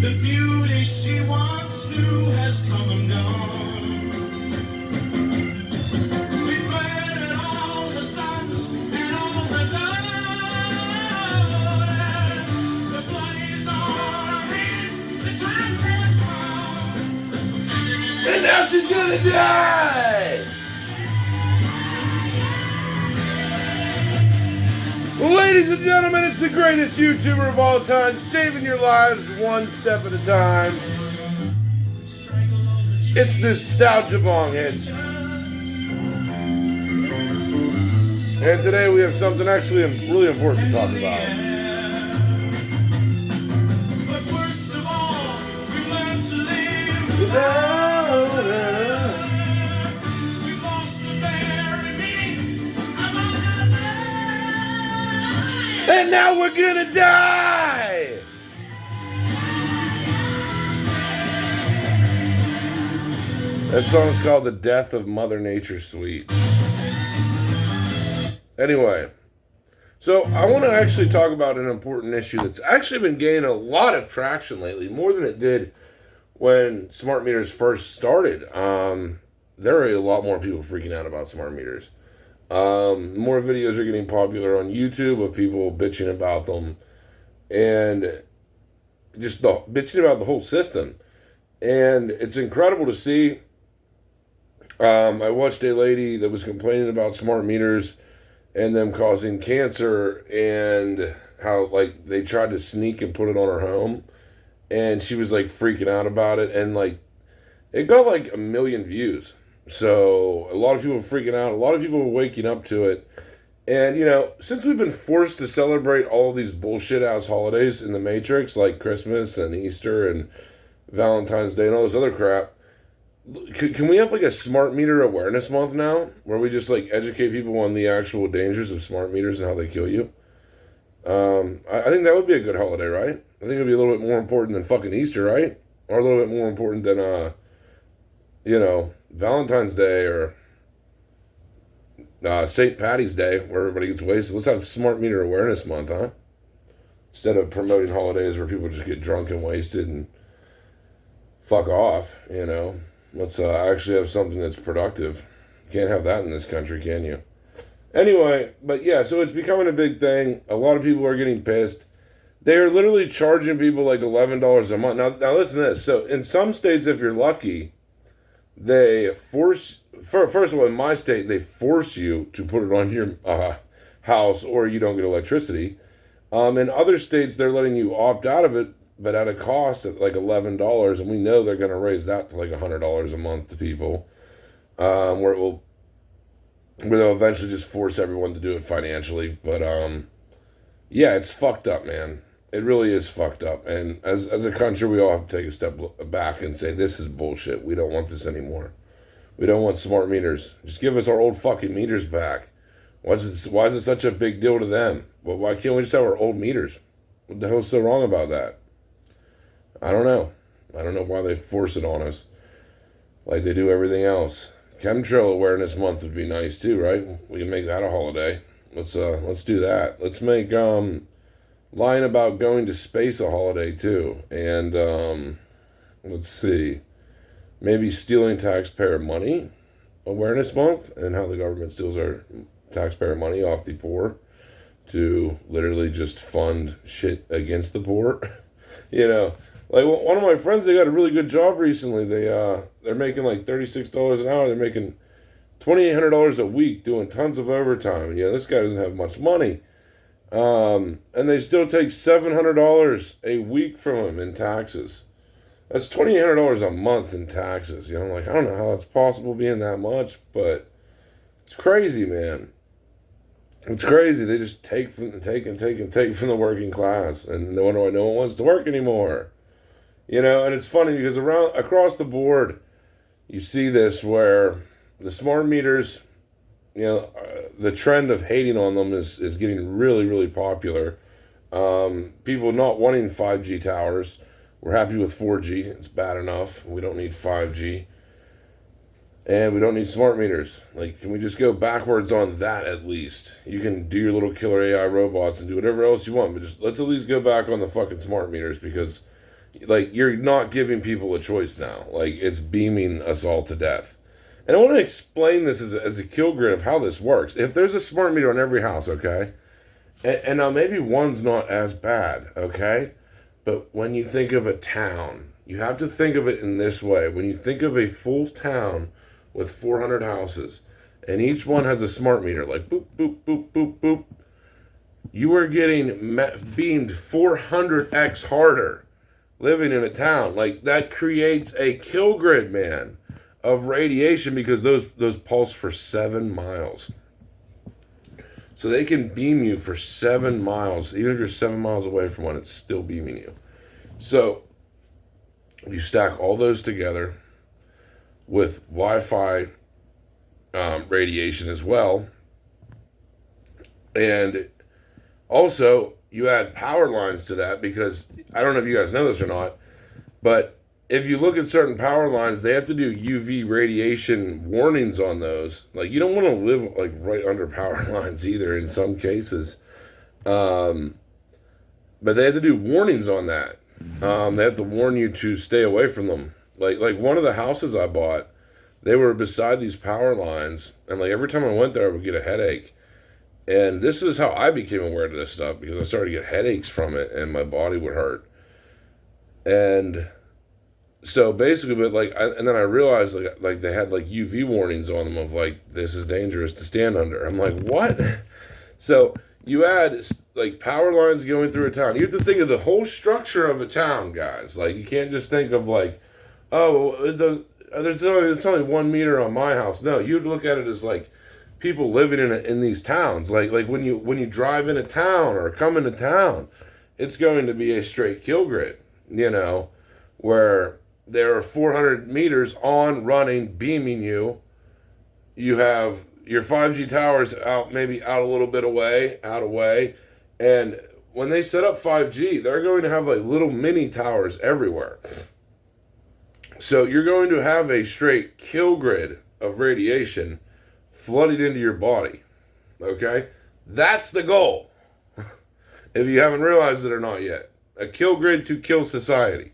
The beauty she once knew has come and gone. We planted all the suns and all the daughters. The blood is on our hands, the time has come. And now she's gonna die! Ladies and gentlemen, it's the greatest YouTuber of all time, saving your lives one step at a time. It's Nostalgia Bong Hits. And today we have something actually really important to talk about. But worst of all, we learned to live Without her. We've lost the very meaning of our life. And now we're gonna die! That song's called The Death of Mother Nature Suite. Anyway, so I want to actually talk about an important issue that's actually been gaining a lot of traction lately, more than it did when smart meters first started. There are a lot more people freaking out about smart meters. More videos are getting popular on YouTube of people bitching about them and just bitching about the whole system. And it's incredible to see. I watched a lady that was complaining about smart meters and them causing cancer and how like they tried to sneak and put it on her home. And she was like freaking out about it. And like it got like 1 million views. So a lot of people were freaking out. A lot of people were waking up to it. And, you know, since we've been forced to celebrate all of these bullshit-ass holidays in the Matrix, like Christmas and Easter and Valentine's Day and all this other crap, can we have, like, a smart meter awareness month now? Where we just, like, educate people on the actual dangers of smart meters and how they kill you? I think that would be a good holiday, right? I think it would be a little bit more important than fucking Easter, right? Or a little bit more important than, you know, Valentine's Day or St. Patty's Day, where everybody gets wasted. Let's have Smart Meter Awareness Month, huh? Instead of promoting holidays where people just get drunk and wasted and fuck off, you know. Let's actually have something that's productive. You can't have that in this country, can you? Anyway, but yeah, so it's becoming a big thing. A lot of people are getting pissed. They are literally charging people like $11 a month. Now listen to this. So in some states, if you're lucky, they force, first of all, in my state, they force you to put it on your house or you don't get electricity. In other states, they're letting you opt out of it, but at a cost of like $11, and we know they're going to raise that to like $100 a month to people, where they'll eventually just force everyone to do it financially. But yeah, it's fucked up, man. It really is fucked up. And as a country, we all have to take a step back and say, this is bullshit. We don't want this anymore. We don't want smart meters. Just give us our old fucking meters back. Why is it such a big deal to them? Well, why can't we just have our old meters? What the hell's so wrong about that? I don't know. I don't know why they force it on us like they do everything else. Chemtrail Awareness Month would be nice too, right? We can make that a holiday. Let's do that. Let's make lying about going to space a holiday too. And let's see. Maybe stealing taxpayer money awareness month and how the government steals our taxpayer money off the poor to literally just fund shit against the poor. You know, like one of my friends, they got a really good job recently. They're making like $36 an hour. They're making $2,800 a week doing tons of overtime. And yeah, this guy doesn't have much money. And they still take $700 a week from him in taxes. That's $2,800 a month in taxes. You know, like, I don't know how that's possible being that much, but it's crazy, man. It's crazy. They just take from the working class, and no one wants to work anymore. You know, and it's funny because across the board, you see this where the smart meters, you know, the trend of hating on them is getting really, really popular. People not wanting 5G towers. We're happy with 4G. It's bad enough. We don't need 5G. And we don't need smart meters. Like, can we just go backwards on that at least? You can do your little killer AI robots and do whatever else you want, but just let's at least go back on the fucking smart meters, because Like, you're not giving people a choice now. Like, it's beaming us all to death. And I want to explain this as a kill grid of how this works. If there's a smart meter on every house, okay, and now maybe one's not as bad, okay, but when you think of a town, you have to think of it in this way. When you think of a full town with 400 houses, and each one has a smart meter, like boop, boop, boop, boop, boop, you are getting beamed 400x harder living in a town. Like, that creates a kill grid, man, of radiation, because those pulse for 7 miles. So they can beam you for 7 miles. Even if you're 7 miles away from one, it's still beaming you. So you stack all those together with Wi-Fi radiation as well. And also, you add power lines to that, because I don't know if you guys know this or not, but if you look at certain power lines, they have to do UV radiation warnings on those. Like, you don't want to live like right under power lines either in some cases. But they have to do warnings on that. They have to warn you to stay away from them. Like one of the houses I bought, they were beside these power lines, and like every time I went there, I would get a headache. And this is how I became aware of this stuff, because I started to get headaches from it, and my body would hurt. And so basically, but like, and then I realized like they had like UV warnings on them of like, this is dangerous to stand under. I'm like, what? So you add like power lines going through a town. You have to think of the whole structure of a town, guys. Like, you can't just think of like, oh, it's only 1 meter on my house. No, you'd look at it as like people living in these towns. Like when you drive into town or come into town, it's going to be a straight kill grid, you know, where there are 400 meters on, running, beaming you. You have your 5G towers maybe out a little bit away, and when they set up 5G, they're going to have like little mini towers everywhere. So you're going to have a straight kill grid of radiation flooded into your body. Okay? That's the goal. If you haven't realized it or not yet. A kill grid to kill society.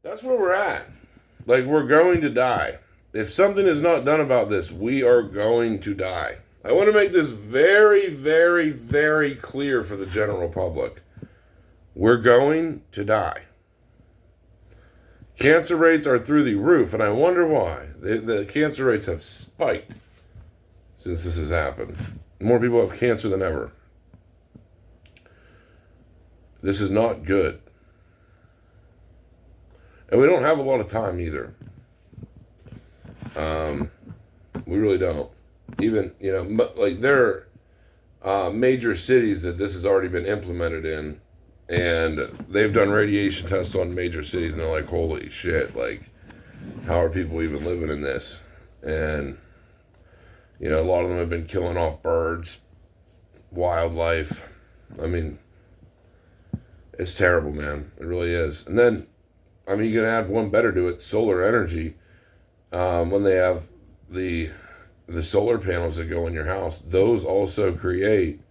That's where we're at. Like, we're going to die. If something is not done about this, we are going to die. I want to make this very, very, very clear for the general public. We're going to die. Cancer rates are through the roof, and I wonder why. The cancer rates have spiked since this has happened. More people have cancer than ever. This is not good. And we don't have a lot of time either. We really don't. Even, you know, like, there are major cities that this has already been implemented in, and they've done radiation tests on major cities, and they're like, holy shit, like, how are people even living in this? And, you know, a lot of them have been killing off birds, wildlife. I mean, it's terrible, man. It really is. And then, I mean, you can add one better to it, solar energy. When they have the solar panels that go in your house, those also create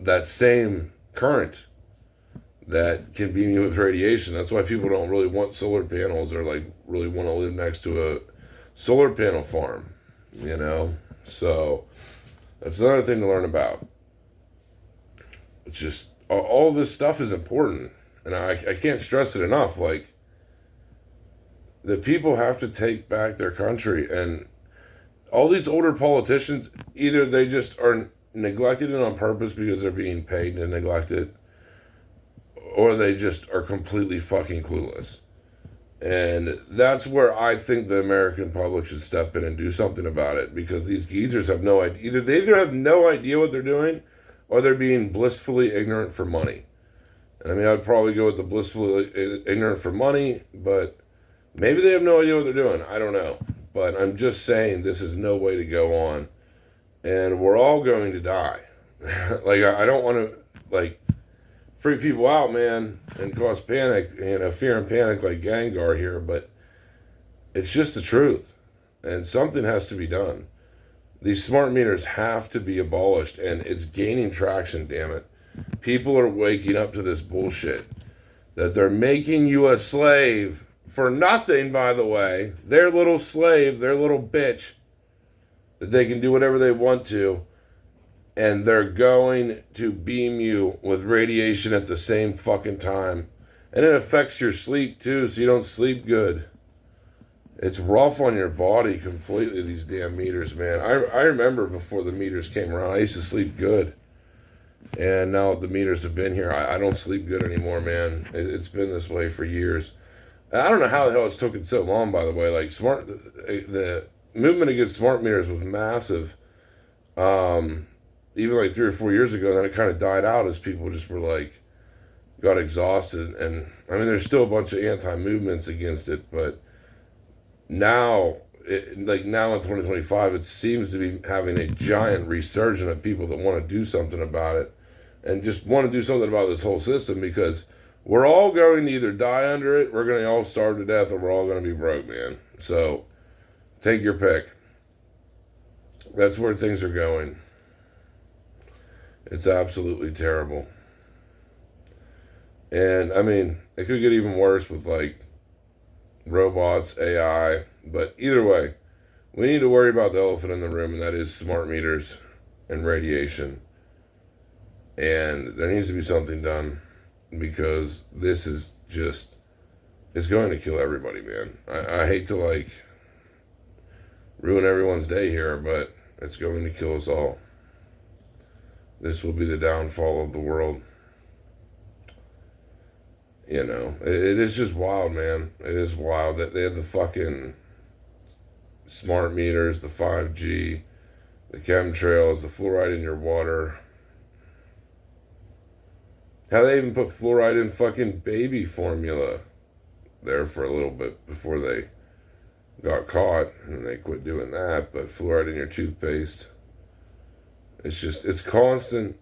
that same current that can beam you with radiation. That's why people don't really want solar panels, or like really want to live next to a solar panel farm, you know? So that's another thing to learn about. It's just, all this stuff is important, and I can't stress it enough. Like, the people have to take back their country, and all these older politicians, either they just are neglected it on purpose because they're being paid to neglect it, or they just are completely fucking clueless. And that's where I think the American public should step in and do something about it, because these geezers have no idea. They either have no idea what they're doing, or they're being blissfully ignorant for money. And I mean, I'd probably go with the blissfully ignorant for money, but maybe they have no idea what they're doing. I don't know. But I'm just saying, this is no way to go on. And we're all going to die. Like, I don't want to, like, freak people out, man, and cause panic, you know, fear and panic like Gengar here, but it's just the truth. And something has to be done. These smart meters have to be abolished, and it's gaining traction, damn it. People are waking up to this bullshit. That they're making you a slave for nothing, by the way. Their little slave, their little bitch. That they can do whatever they want to. And they're going to beam you with radiation at the same fucking time. And it affects your sleep too, so you don't sleep good. It's rough on your body completely, these damn meters, man. I remember before the meters came around, I used to sleep good. And now the meters have been here, I don't sleep good anymore, man. It's been this way for years. I don't know how the hell it's taken so long, by the way. Like, the movement against smart meters was massive. Even like 3 or 4 years ago, then it kind of died out as people just were like, got exhausted. And I mean, there's still a bunch of anti-movements against it, but now, now in 2025, it seems to be having a giant resurgence of people that want to do something about it and just want to do something about this whole system, because we're all going to either die under it, we're going to all starve to death, or we're all going to be broke, man. So take your pick. That's where things are going. It's absolutely terrible. And I mean, it could get even worse with like robots, AI, but either way, we need to worry about the elephant in the room, and that is smart meters and radiation. And there needs to be something done, because this is just, it's going to kill everybody, man. I hate to like ruin everyone's day here, but it's going to kill us all. This will be the downfall of the world. You know, it is just wild, man. It is wild that they have the fucking smart meters, the 5G, the chemtrails, the fluoride in your water. How they even put fluoride in fucking baby formula there for a little bit before they got caught, and they quit doing that. But fluoride in your toothpaste. It's just, it's constant,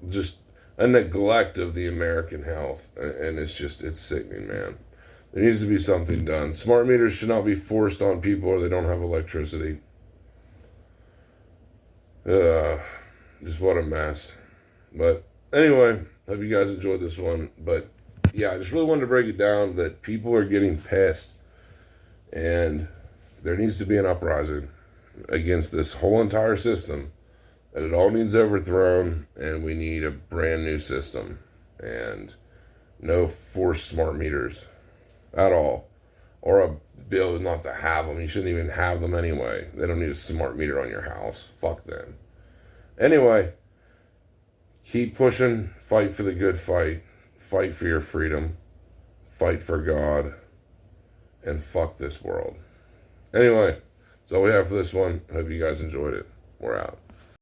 just a neglect of the American health, and it's just, it's sickening, man. There needs to be something done. Smart meters should not be forced on people or they don't have electricity. Just what a mess. But anyway, hope you guys enjoyed this one. But yeah, I just really wanted to break it down that people are getting pissed, and there needs to be an uprising against this whole entire system. That it all needs overthrown, and we need a brand new system, and no forced smart meters at all, or a bill not to have them. You shouldn't even have them anyway. They don't need a smart meter on your house. Fuck them. Anyway, keep pushing. Fight for the good fight. Fight for your freedom. Fight for God. And fuck this world. Anyway, that's all we have for this one. Hope you guys enjoyed it. We're out.